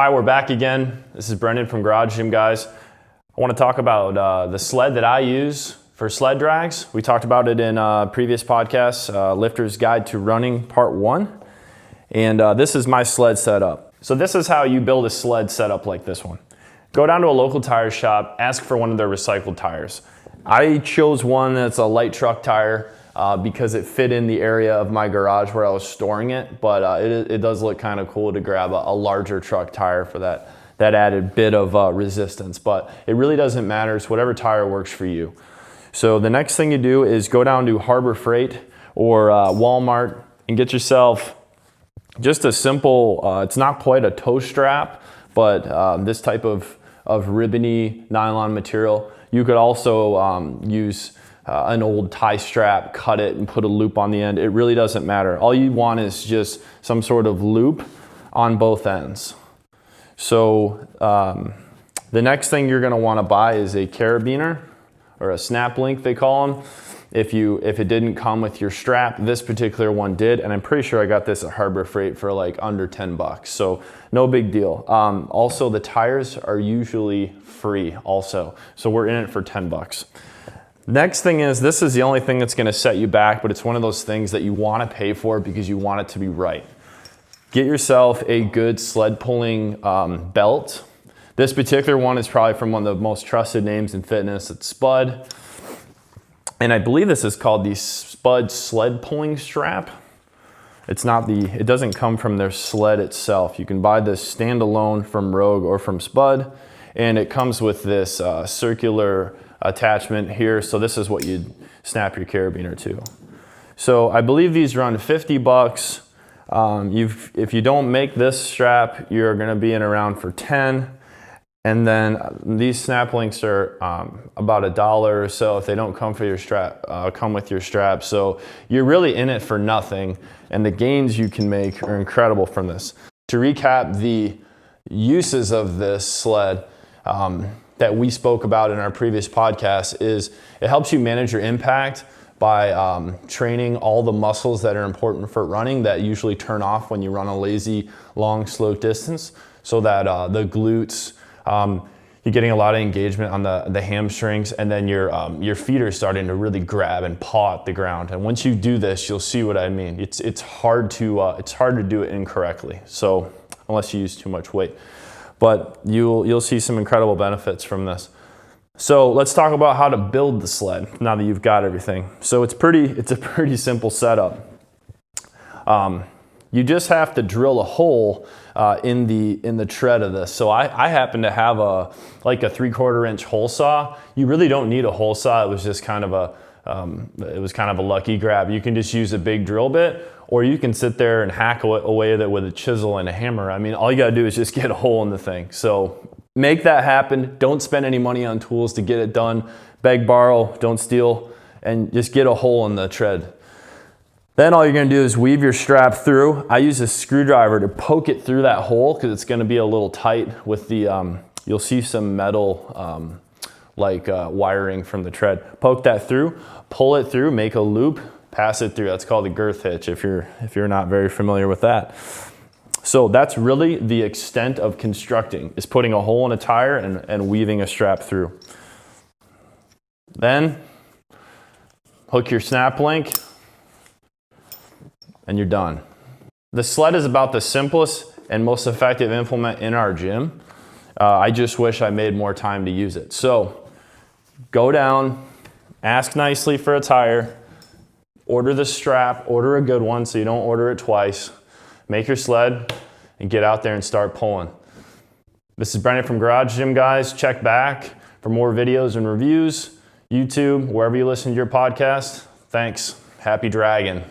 All right, we're back again. This is Brendon from Garage Gym, guys. I want to talk about the sled that I use for sled drags. We talked about it in previous podcasts, Lifter's Guide to Running Part 1. And this is my sled setup. So this is how you build a sled setup like this one. Go down to a local tire shop, ask for one of their recycled tires. I chose one that's a light truck tire because it fit in the area of my garage where I was storing it, but it does look kind of cool to grab a larger truck tire for that added bit of resistance, but it really doesn't matter. It's whatever tire works for you. So the next thing you do is go down to Harbor Freight or Walmart and get yourself just a simple, it's not quite a toe strap, but this type of ribbony nylon material. You could also use an old tie strap, cut it and put a loop on the end. It really doesn't matter. All you want is just some sort of loop on both ends. So the next thing you're gonna wanna buy is a carabiner or a snap link, they call them. If it didn't come with your strap, this particular one did, and I'm pretty sure I got this at Harbor Freight for like under 10 bucks, so no big deal. Also, the tires are usually free also, so we're in it for 10 bucks. Next thing is, this is the only thing that's gonna set you back, but it's one of those things that you wanna pay for because you want it to be right. Get yourself a good sled pulling belt. This particular one is probably from one of the most trusted names in fitness. It's Spud. And I believe this is called the Spud sled pulling strap. It doesn't come from their sled itself. You can buy this standalone from Rogue or from Spud, and it comes with this circular attachment here. So this is what you'd snap your carabiner to. So I believe these run 50 bucks. If you don't make this strap, you're gonna be in around for 10. And then these snap links are about $1 or so if they don't come for your strap, come with your strap. So you're really in it for nothing, and the gains you can make are incredible from this. To recap the uses of this sled that we spoke about in our previous podcast is it helps you manage your impact by training all the muscles that are important for running that usually turn off when you run a lazy, long, slow distance, so that the glutes, you're getting a lot of engagement on the hamstrings, and then your feet are starting to really grab and paw at the ground. And once you do this, you'll see what I mean. It's hard to do it incorrectly. So unless you use too much weight, but you'll see some incredible benefits from this. So let's talk about how to build the sled now that you've got everything. So it's a pretty simple setup. You just have to drill a hole in the tread of this. So I happen to have a 3/4 inch hole saw. You really don't need a hole saw. It was just kind of a lucky grab. You can just use a big drill bit, or you can sit there and hack away at it with a chisel and a hammer. I mean, all you gotta do is just get a hole in the thing. So make that happen. Don't spend any money on tools to get it done. Beg, borrow, don't steal, and just get a hole in the tread. Then all you're gonna do is weave your strap through. I use a screwdriver to poke it through that hole because it's gonna be a little tight with the, you'll see some metal wiring from the tread. Poke that through, pull it through, make a loop, pass it through. That's called a girth hitch if you're not very familiar with that. So that's really the extent of constructing, is putting a hole in a tire and weaving a strap through. Then hook your snap link, and you're done. The sled is about the simplest and most effective implement in our gym. I just wish I made more time to use it. So go down, ask nicely for a tire, order the strap, order a good one so you don't order it twice, make your sled, and get out there and start pulling. This is Brendon from Garage Gym, guys. Check back for more videos and reviews, YouTube, wherever you listen to your podcast. Thanks. Happy dragging.